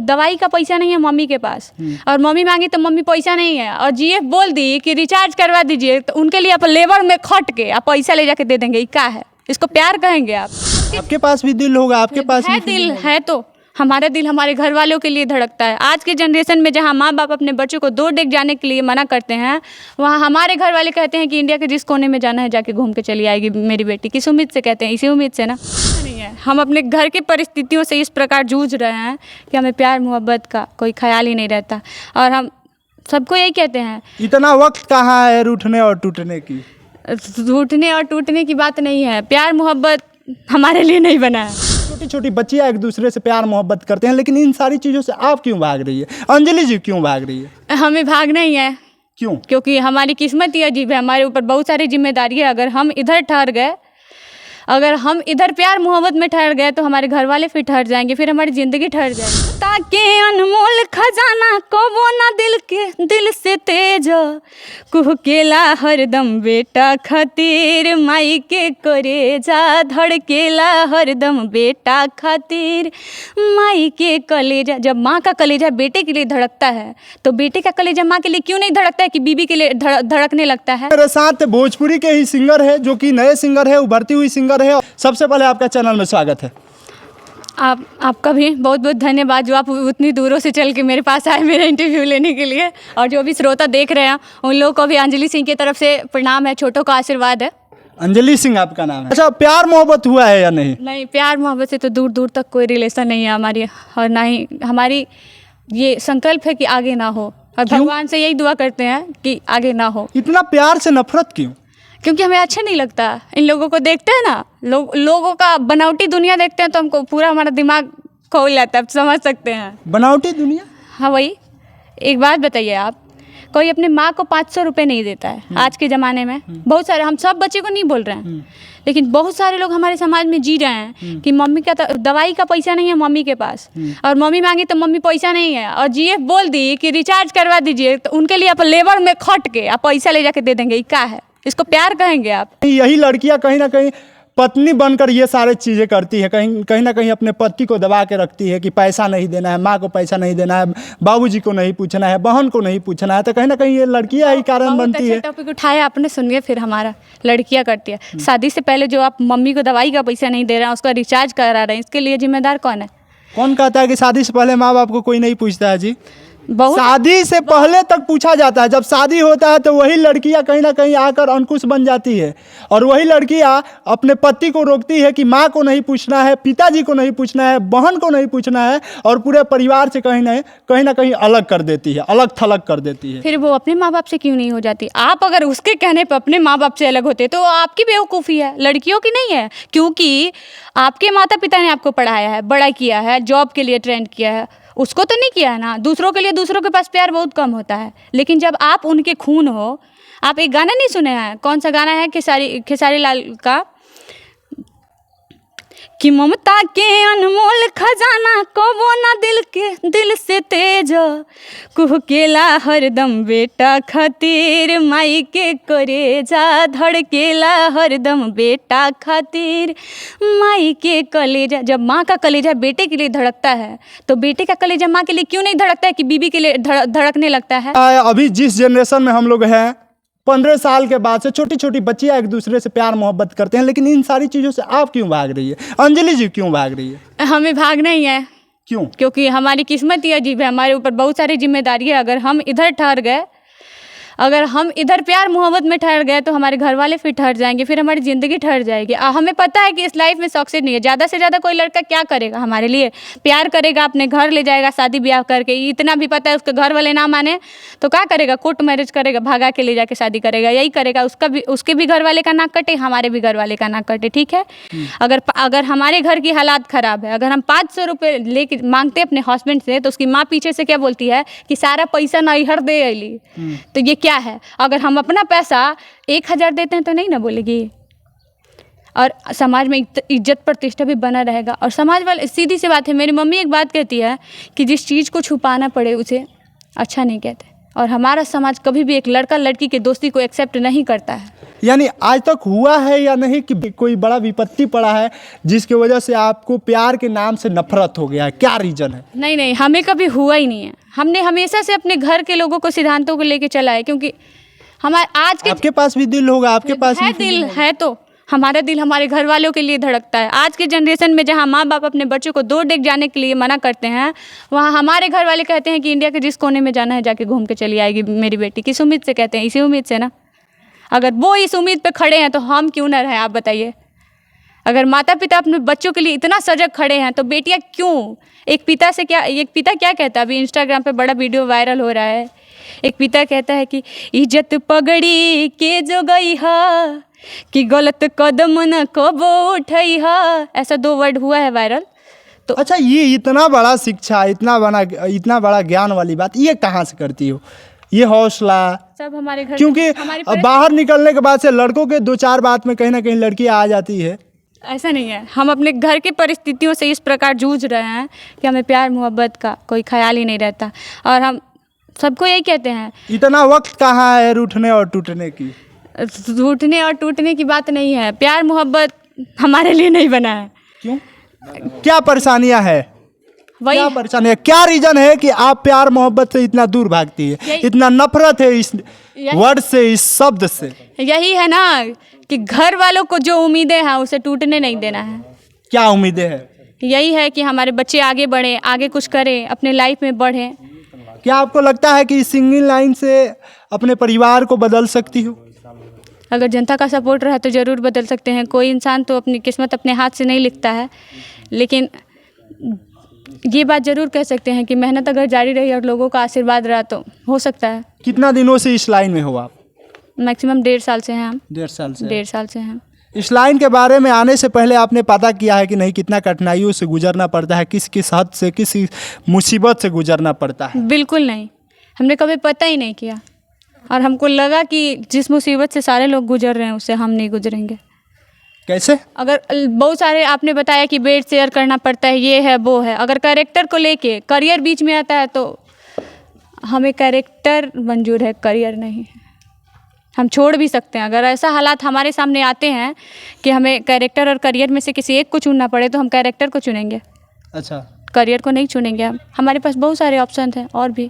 दवाई का पैसा नहीं है मम्मी के पास, और मम्मी मांगी तो मम्मी पैसा नहीं है, और जीएफ बोल दी कि रिचार्ज करवा दीजिए, तो उनके लिए आप लेबर में खट के आप पैसा ले जाके दे देंगे, ये क्या है? इसको प्यार कहेंगे आप? आपके पास भी दिल होगा, आपके पास है भी दिल है, तो हमारा दिल हमारे घर वालों के लिए धड़कता है। आज के जनरेशन में जहाँ माँ बाप अपने बच्चों को 2 डेग जाने के लिए मना करते हैं, वहाँ हमारे घर वाले कहते हैं कि इंडिया के जिस कोने में जाना है जाके घूम के चली आएगी मेरी बेटी। किस उम्मीद से कहते हैं? इसी उम्मीद से ना। नहीं है, हम अपने घर की परिस्थितियों से इस प्रकार जूझ रहे हैं कि हमें प्यार मोहब्बत का कोई ख्याल ही नहीं रहता, और हम सबको यही कहते हैं। इतना वक्त कहाँ है रूठने और टूटने की? रूठने और टूटने की बात नहीं है, प्यार मोहब्बत हमारे लिए नहीं बना है। छोटी छोटी बच्चियाँ एक दूसरे से प्यार मोहब्बत करते हैं, लेकिन इन सारी चीज़ों से आप क्यों भाग रही है? अंजलि जी क्यों भाग रही है? हमें भागना ही है। क्यों? क्योंकि हमारी किस्मत ही अजीब है, हमारे ऊपर बहुत सारी जिम्मेदारी है। अगर हम इधर ठहर गए, अगर हम इधर प्यार मोहब्बत में ठहर गए, तो हमारे घर वाले फिर ठहर जाएंगे, फिर हमारी ज़िंदगी ठहर जाएगी। ताकि अनमोल खजाना को वो ना दिल से तेज कुहकेला हरदम बेटा खातिर, माई के कलेजा धड़केला हरदम बेटा खातिर, माई के कलेजा। जब माँ का कलेजा बेटे के लिए धड़कता है, तो बेटे का कलेजा माँ के लिए क्यों नहीं धड़कता है कि बीबी के लिए धड़कने लगता है? मेरे साथ भोजपुरी के ही सिंगर है, जो कि नए सिंगर है, उभरती हुई सिंगर है। सबसे पहले आपका चैनल में स्वागत है। आपका भी बहुत बहुत धन्यवाद, जो आप उतनी दूरों से चल के मेरे पास आए मेरा इंटरव्यू लेने के लिए। और जो भी श्रोता देख रहे हैं उन लोगों को भी अंजलि सिंह की तरफ से प्रणाम है, छोटों का आशीर्वाद है। अंजलि सिंह आपका नाम है? अच्छा, प्यार मोहब्बत हुआ है या नहीं? नहीं, प्यार मोहब्बत से तो दूर दूर तक कोई रिलेशन नहीं है हमारी, और ना ही हमारी ये संकल्प है कि आगे ना हो, और भगवान से यही दुआ करते हैं कि आगे ना हो। इतना प्यार से नफरत क्यों? क्योंकि हमें अच्छा नहीं लगता इन लोगों को देखते हैं ना, लोगों का बनावटी दुनिया देखते हैं, तो हमको पूरा हमारा दिमाग खोल जाता है, आप समझ सकते हैं। बनावटी दुनिया? हाँ वही। एक बात बताइए आप, कोई अपने माँ को 500 रुपये नहीं देता है आज के ज़माने में। बहुत सारे, हम सब बच्चे को नहीं बोल रहे हैं, लेकिन बहुत सारे लोग हमारे समाज में जी रहे हैं कि मम्मी का दवाई का पैसा नहीं है मम्मी के पास, और मम्मी मांगी तो मम्मी पैसा नहीं है, और जीएफ बोल दी कि रिचार्ज करवा दीजिए, तो उनके लिए आप लेबर में खट के आप पैसा ले जाके दे देंगे, ये क्या है? इसको प्यार कहेंगे आप? यही लड़कियां कहीं ना कहीं पत्नी बनकर ये सारे चीज़ें करती है, कहीं ना कहीं अपने पति को दबा के रखती है कि पैसा नहीं देना है, माँ को पैसा नहीं देना है, बाबूजी को नहीं पूछना है, बहन को नहीं पूछना है, तो कहीं ना कहीं ये लड़कियां ही कारण बनती है। टॉपिक उठाया आपने, सुनिए फिर हमारा। लड़कियां करती है, शादी से पहले जो आप मम्मी को दवाई का पैसा नहीं दे रहे हैं, उसका रिचार्ज करा रहे हैं, इसके लिए जिम्मेदार कौन है? कौन कहता है कि शादी से पहले माँ बाप को कोई नहीं पूछता है? जी, शादी से पहले तक पूछा जाता है। जब शादी होता है तो वही लड़कियां कहीं ना कहीं आकर अंकुश बन जाती है, और वही लड़कियां अपने पति को रोकती है कि माँ को नहीं पूछना है, पिताजी को नहीं पूछना है, बहन को नहीं पूछना है, और पूरे परिवार से कहीं ना कहीं अलग कर देती है, अलग थलग कर देती है। फिर वो अपने माँ बाप से क्यों नहीं हो जाती? आप अगर उसके कहने पर अपने माँ बाप से अलग होते तो आपकी बेवकूफ़ी है, लड़कियों की नहीं है। क्योंकि आपके माता पिता ने आपको पढ़ाया है, बड़ा किया है, जॉब के लिए ट्रेंड किया है, उसको तो नहीं किया है ना। दूसरों के लिए दूसरों के पास प्यार बहुत कम होता है, लेकिन जब आप उनके खून हो। आप एक गाना नहीं सुने हैं? कौन सा गाना है? खेसारी लाल का, कि ममता के अनमोल खजाना को वो ना दिल से तेज कुहकेला हरदम बेटा खातिर, माई के कलेजा धड़केला हरदम बेटा खातिर, माई के कलेजा। जब माँ का कलेजा बेटे के लिए धड़कता है, तो बेटे का कलेजा माँ के लिए क्यों नहीं धड़कता है कि बीबी के लिए धड़कने लगता है? अभी जिस जनरेशन में हम लोग हैं, 15 साल के बाद से छोटी छोटी बच्चियां एक दूसरे से प्यार मोहब्बत करते हैं, लेकिन इन सारी चीज़ों से आप क्यों भाग रही है? अंजलि जी क्यों भाग रही है? हमें भागना ही है। क्यों? क्योंकि हमारी किस्मत ही अजीब है, हमारे ऊपर बहुत सारी जिम्मेदारी है। अगर हम इधर ठहर गए, अगर हम इधर प्यार मोहब्बत में ठहर गए, तो हमारे घर वाले फिर ठहर जाएंगे, फिर हमारी ज़िंदगी ठहर जाएगी। हमें पता है कि इस लाइफ में सक्सेस नहीं है। ज़्यादा से ज़्यादा कोई लड़का क्या करेगा हमारे लिए? प्यार करेगा, अपने घर ले जाएगा शादी ब्याह करके, इतना भी पता है। उसके घर वाले ना माने तो क्या करेगा? कोर्ट मैरिज करेगा, भागा के ले जाके शादी करेगा, यही करेगा। उसके भी घर वाले का नाक कटे, हमारे भी घर वाले का नाक कटे, ठीक है। अगर हमारे घर की हालात ख़राब है, अगर हम 500 रुपये लेके मांगते अपने हस्बैंड से, तो उसकी माँ पीछे से क्या बोलती है कि सारा पैसा नैहर दे अली। तो ये क्या है? अगर हम अपना पैसा 1000 देते हैं तो नहीं ना बोलेगी, और समाज में इज्जत प्रतिष्ठा भी बना रहेगा। और समाज वाले, सीधी सी बात है, मेरी मम्मी एक बात कहती है कि जिस चीज़ को छुपाना पड़े उसे अच्छा नहीं कहते, और हमारा समाज कभी भी एक लड़का लड़की के दोस्ती को एक्सेप्ट नहीं करता है। यानी आज तक हुआ है या नहीं कि कोई बड़ा विपत्ति पड़ा है जिसकी वजह से आपको प्यार के नाम से नफरत हो गया है? क्या रीज़न है? नहीं नहीं, हमें कभी हुआ ही नहीं है। हमने हमेशा से अपने घर के लोगों को, सिद्धांतों को लेके चला है, क्योंकि हमारे आज के आपके पास भी दिल होगा, आपके पास है भी दिल है, तो हमारा दिल हमारे घर वालों के लिए धड़कता है। आज के जनरेशन में जहाँ माँ बाप अपने बच्चों को 2 डेग जाने के लिए मना करते हैं, वहाँ हमारे घर वाले कहते हैं कि इंडिया के जिस कोने में जाना है जाके घूम के चली आएगी मेरी बेटी। किस उम्मीद से कहते हैं? इसी उम्मीद से ना। अगर वो इस उम्मीद पे खड़े हैं तो हम क्यों ना रहें, आप बताइए। अगर माता पिता अपने बच्चों के लिए इतना सजग खड़े हैं तो बेटियां क्यों? एक पिता क्या कहता है? अभी इंस्टाग्राम पे बड़ा वीडियो वायरल हो रहा है। एक पिता कहता है कि इज्जत पगड़ी के जो गई हा, कि गलत कदम न कबो उठई हा। ऐसा 2 वर्ड हुआ है वायरल। तो अच्छा, ये इतना बड़ा शिक्षा, इतना बड़ा ज्ञान वाली बात ये कहाँ से करती हो? ये हौसला सब हमारे घर, क्योंकि बाहर निकलने के बाद से लड़कों के 2-4 बात में कहीं ना कहीं लड़कियां आ जाती है। ऐसा नहीं है। हम अपने घर की परिस्थितियों से इस प्रकार जूझ रहे हैं कि हमें प्यार मोहब्बत का कोई ख्याल ही नहीं रहता, और हम सबको यही कहते हैं। इतना वक्त कहाँ है रूठने और टूटने की? रूठने और टूटने की बात नहीं है। प्यार मोहब्बत हमारे लिए नहीं बना है। क्यों? क्या परेशानियां है? वही क्या परेशानी है? क्या रीजन है कि आप प्यार मोहब्बत से इतना दूर भागती है? इतना नफरत है इस वर्ड से, इस शब्द से। यही है ना कि घर वालों को जो उम्मीदें हैं उसे टूटने नहीं देना है। क्या उम्मीदें हैं? यही है कि हमारे बच्चे आगे बढ़ें, आगे कुछ करें, अपने लाइफ में बढ़ें। क्या आपको लगता है कि इस सिंगल लाइन से अपने परिवार को बदल सकती हो? अगर जनता का सपोर्ट रहा तो ज़रूर बदल सकते हैं। कोई इंसान तो अपनी किस्मत अपने हाथ से नहीं लिखता है, लेकिन ये बात ज़रूर कह सकते हैं कि मेहनत अगर जारी रही और लोगों का आशीर्वाद रहा तो हो सकता है। कितना दिनों से इस लाइन में हो आप? मैक्सिमम 1.5 साल से हैं हम। 1.5 साल से? 1.5 साल से हैं। इस लाइन के बारे में आने से पहले आपने पता किया है कि नहीं, कितना कठिनाइयों से गुजरना पड़ता है, किस किस हद से, किस मुसीबत से गुजरना पड़ता है? बिल्कुल नहीं, हमने कभी पता ही नहीं किया, और हमको लगा कि जिस मुसीबत से सारे लोग गुजर रहे हैं उससे हम नहीं गुजरेंगे। कैसे? अगर बहुत सारे आपने बताया कि बेड शेयर करना पड़ता है, ये है वो है, अगर कैरेक्टर को लेके करियर बीच में आता है तो हमें कैरेक्टर मंजूर है, करियर नहीं। हम छोड़ भी सकते हैं। अगर ऐसा हालात हमारे सामने आते हैं कि हमें कैरेक्टर और करियर में से किसी एक को चुनना पड़े तो हम कैरेक्टर को चुनेंगे। अच्छा, करियर को नहीं चुनेंगे हम। हमारे पास बहुत सारे ऑप्शन हैं और भी।